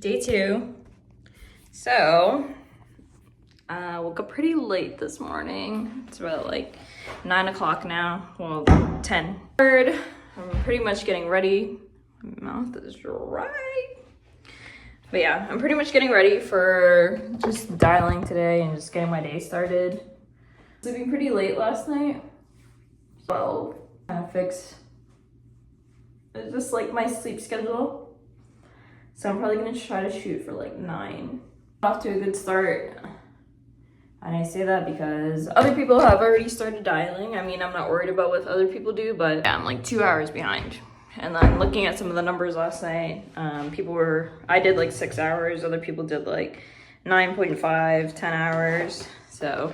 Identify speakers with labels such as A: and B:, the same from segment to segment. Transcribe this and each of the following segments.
A: Day 2. So, I woke up pretty late this morning. It's about like 9 o'clock now. Well, 10. I'm pretty much getting ready. My mouth is dry. But yeah, I'm pretty much getting ready for just dialing today and just getting my day started. Sleeping pretty late last night. So, kind of fix just like my sleep schedule. So I'm probably gonna try to shoot for like 9. Off to a good start. And I say that because other people have already started dialing. I mean, I'm not worried about what other people do, but yeah, I'm like 2 hours behind. And then looking at some of the numbers last night, I did like 6 hours. Other people did like 9.5, 10 hours. So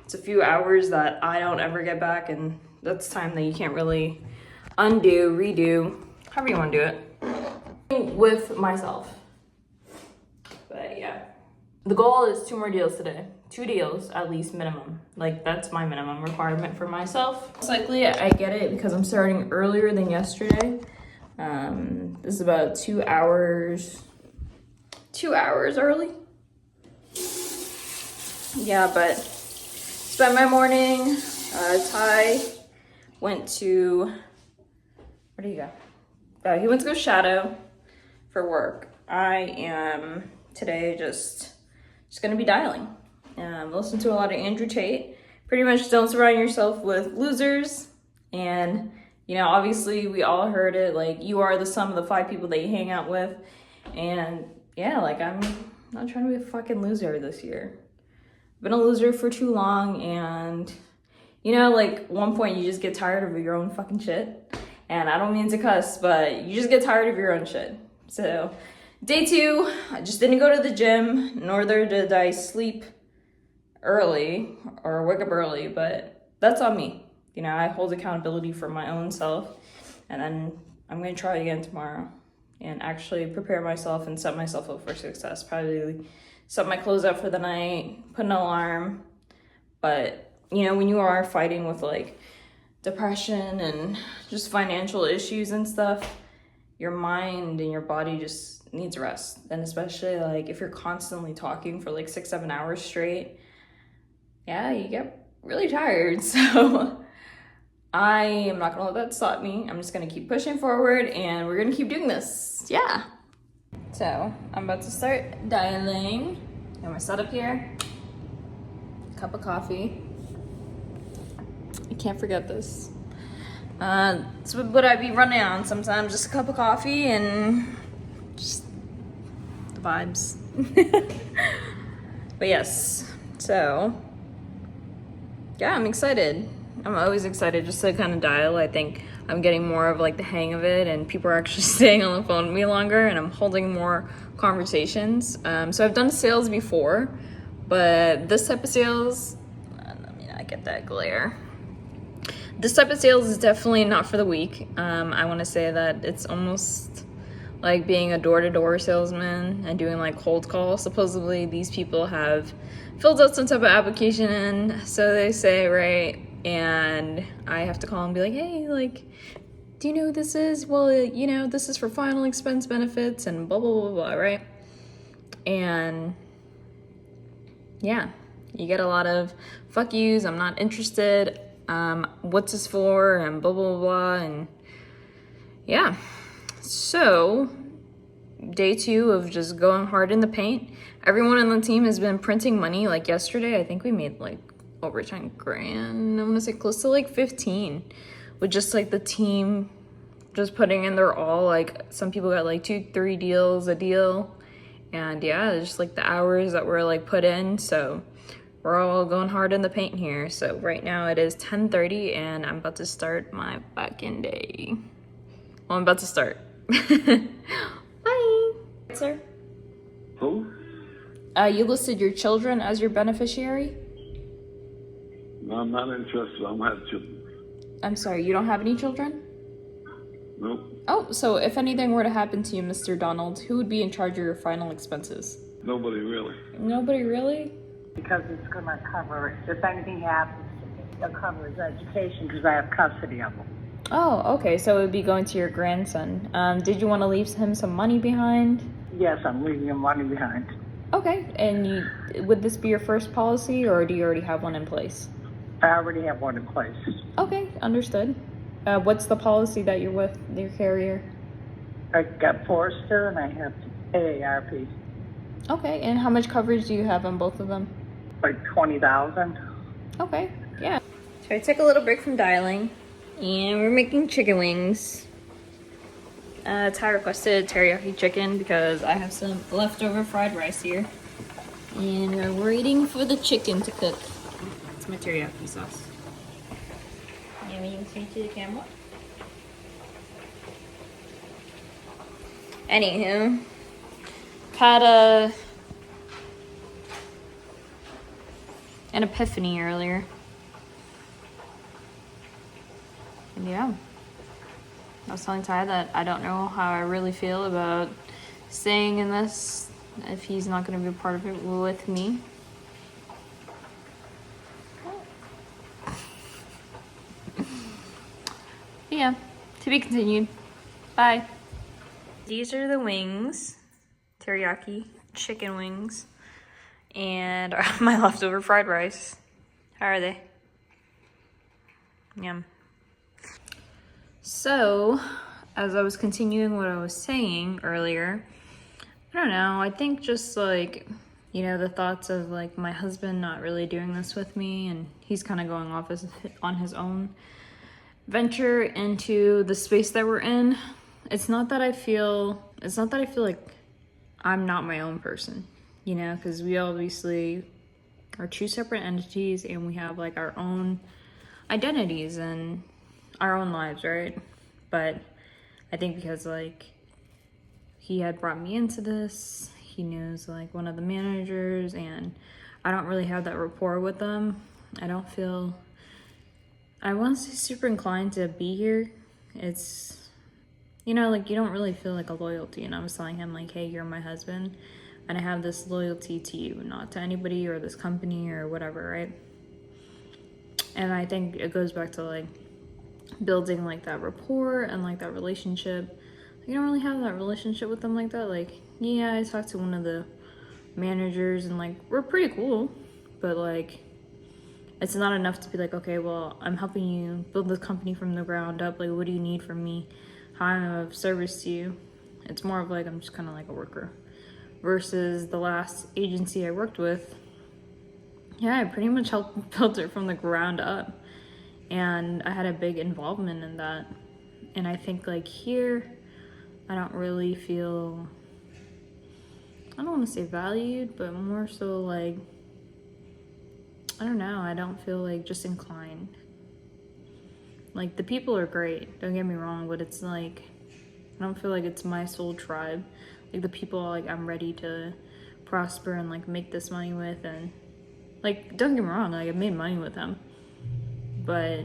A: it's a few hours that I don't ever get back. And that's time that you can't really undo, redo, however you want to do it with myself. But yeah, the goal is 2 more deals today. 2 deals at least minimum. Like that's my minimum requirement for myself. Most likely I get it because I'm starting earlier than yesterday. This is about 2 hours early. Yeah, but spent my morning. Ty went to, where did he go? He went to go shadow for work. I am today just gonna be dialing. Listen to a lot of Andrew Tate. Pretty much don't surround yourself with losers. And, you know, obviously we all heard it, like you are the sum of the 5 people that you hang out with. And yeah, like I'm not trying to be a fucking loser this year. I've been a loser for too long, and you know, like one point you just get tired of your own fucking shit. And I don't mean to cuss, but you just get tired of your own shit. So day 2, I just didn't go to the gym, nor did I sleep early or wake up early, but that's on me. You know, I hold accountability for my own self, and then I'm gonna try again tomorrow and actually prepare myself and set myself up for success. Probably set my clothes up for the night, put an alarm. But you know, when you are fighting with like depression and just financial issues and stuff, your mind and your body just needs rest. And especially like if you're constantly talking for like 6-7 hours straight, yeah, you get really tired. So I am not gonna let that stop me. I'm just gonna keep pushing forward and we're gonna keep doing this. Yeah. So I'm about to start dialing. Got my setup here. Cup of coffee. I can't forget this. So what I be running on sometimes, just a cup of coffee and just the vibes. But yes, so yeah, I'm excited. I'm always excited just to kind of dial. I think I'm getting more of like the hang of it, and people are actually staying on the phone with me longer, and I'm holding more conversations. So I've done sales before, but this type of sales, let me not get that glare. This type of sales is definitely not for the weak. I want to say that it's almost like being a door-to-door salesman and doing like cold calls. Supposedly these people have filled out some type of application, so they say, right? And I have to call and be like, hey, like, do you know who this is? Well, you know, this is for final expense benefits and blah, blah, blah, blah, right? And yeah, you get a lot of fuck yous, I'm not interested, what's this for, and blah, blah, blah, and yeah. So day 2 of just going hard in the paint. Everyone on the team has been printing money. Like yesterday, I think we made like over 10 grand. I want to say close to like 15 with just like the team just putting in their all. Like some people got like 2-3 deals a deal, and yeah, it's just like the hours that were like put in. So we're all going hard in the paint here. So right now it is 10:30 and I'm about to start my back-end day. Well, I'm about to start. Bye. Sir?
B: Who?
A: You listed your children as your beneficiary?
B: No, I'm not interested. I don't have children.
A: I'm sorry, you don't have any children?
B: Nope.
A: Oh, so if anything were to happen to you, Mr. Donald, who would be in charge of your final expenses?
B: Nobody really.
A: Nobody really?
C: Because it's going to cover, if anything happens to me, it'll cover his education because I have custody of him.
A: Oh, okay, so it would be going to your grandson. Did you want to leave him some money behind?
C: Yes, I'm leaving him money behind.
A: Okay, and would this be your first policy, or do you already have one in place?
C: I already have one in place.
A: Okay, understood. What's the policy that you're with your carrier?
C: I got Forrester and I have AARP.
A: Okay, and how much coverage do you have on both of them?
C: Like 20,000.
A: Okay, yeah. So I took a little break from dialing, and we're making chicken wings. Ty requested teriyaki chicken because I have some leftover fried rice here. And we're waiting for the chicken to cook. It's my teriyaki sauce. And you can see to the camera. Anywho, had an epiphany earlier. And yeah, I was telling Ty that I don't know how I really feel about staying in this if he's not going to be a part of it with me. Yeah, to be continued. Bye. These are the wings, teriyaki chicken wings, and my leftover fried rice. How are they? Yum. So, as I was continuing what I was saying earlier, I don't know, I think just like, you know, the thoughts of like my husband not really doing this with me, and he's kind of going off on his own venture into the space that we're in. It's not that I feel like I'm not my own person, you know, because we obviously are two separate entities and we have like our own identities and our own lives, right? But I think because like he had brought me into this, he knows like one of the managers, and I don't really have that rapport with them. I don't feel, I want to say super inclined to be here. It's, you know, like you don't really feel like a loyalty. And I was telling him like, hey, you're my husband and I have this loyalty to you, not to anybody or this company or whatever, right? And I think it goes back to like building like that rapport and like that relationship. You don't really have that relationship with them like that. Like, yeah, I talked to one of the managers and like we're pretty cool, but like it's not enough to be like, okay, well, I'm helping you build this company from the ground up. Like, what do you need from me? How I'm of service to you? It's more of like I'm just kind of like a worker. Versus the last agency I worked with, yeah, I pretty much helped build it from the ground up. And I had a big involvement in that. And I think like here, I don't really feel, I don't want to say valued, but more so like, I don't know, I don't feel like just inclined. Like the people are great, don't get me wrong, but it's like, I don't feel like it's my soul tribe. Like the people like I'm ready to prosper and like make this money with, and like don't get me wrong, like I've made money with them. But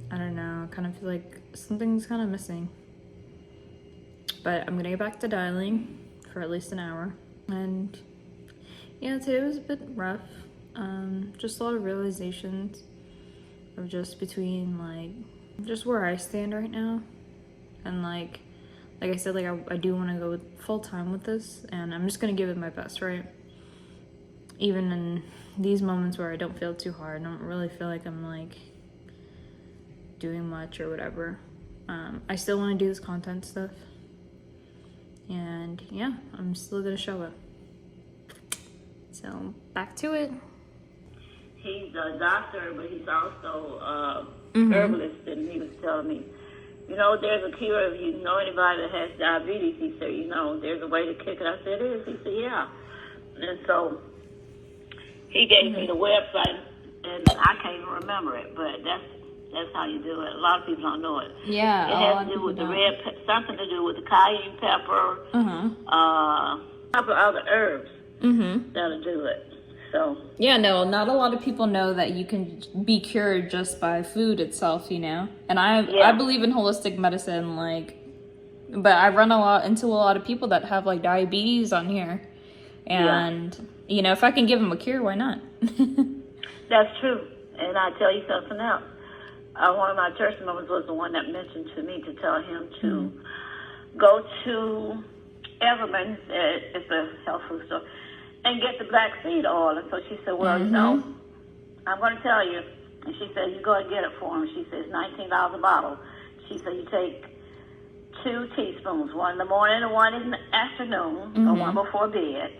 A: I don't know, I kind of feel like something's kind of missing. But I'm gonna get back to dialing for at least an hour. And yeah, today was a bit rough. Just a lot of realizations of just between like just where I stand right now, and like I said, like I do want to go full time with this, and I'm just gonna give it my best, right? Even in these moments where I don't feel too hard, I don't really feel like I'm like doing much or whatever. I still want to do this content stuff, and yeah, I'm still gonna show up. So back to it.
D: He's a doctor, but he's also herbalist, and he was telling me, you know, there's a cure if you know anybody that has diabetes. He said, you know, there's a way to kick it. I said, it is. He said, yeah. And so he gave me the website, and I can't even remember it, but that's how you do it. A lot of people don't know it.
A: Yeah,
D: it has to do with the something to do with the cayenne pepper, couple other herbs that'll do it. So
A: yeah, no, not a lot of people know that you can be cured just by food itself, you know. And I believe in holistic medicine, like, but I run into a lot of people that have like diabetes on here, and you know, if I can give them a cure, why not?
D: That's true. And I tell you something else. One of my church members was the one that mentioned to me to tell him to go to Everman said it's a health food store, and get the black seed oil. And so she said, well, you know, I'm going to tell you. And she said, you go and get it for him. She says, $19 a bottle. She said, you take 2 teaspoons, one in the morning and one in the afternoon, or one before bed.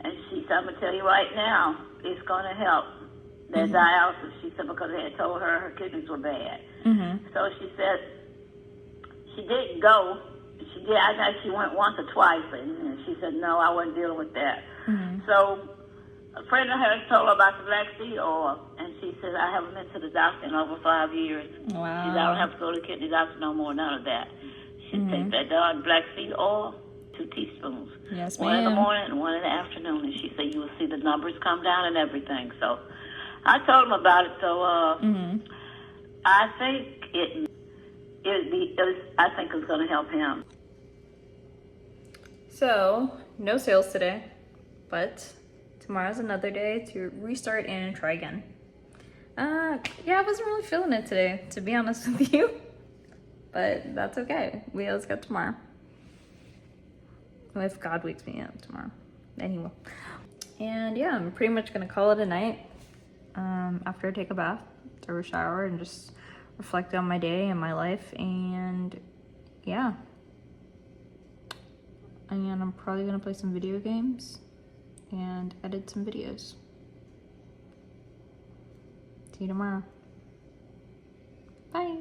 D: And she said, I'm going to tell you right now, it's going to help their dialysis. She said, because they had told her kidneys were bad. So she said, she didn't go. She did. I know she went once or twice, and she said, no, I wasn't dealing with that. So a friend of hers told her about the black seed oil, and she said, I haven't been to the doctor in over 5 years.
A: Wow.
D: She said, I don't have to go to the kidney doctor no more, none of that. She takes that black seed oil, 2 teaspoons.
A: Yes,
D: one in the
A: ma'am.
D: morning and one in the afternoon. And she said, you will see the numbers come down and everything. So I told him about it. So I think I think it's going to help him.
A: So, no sales today, but tomorrow's another day to restart and try again. Yeah, I wasn't really feeling it today, to be honest with you. But that's okay. We always got tomorrow. Well, if God wakes me up tomorrow, then he will. And yeah, I'm pretty much gonna call it a night. After I take a bath or a shower and just reflect on my day and my life, and yeah. And I'm probably gonna play some video games and edit some videos. See you tomorrow. Bye.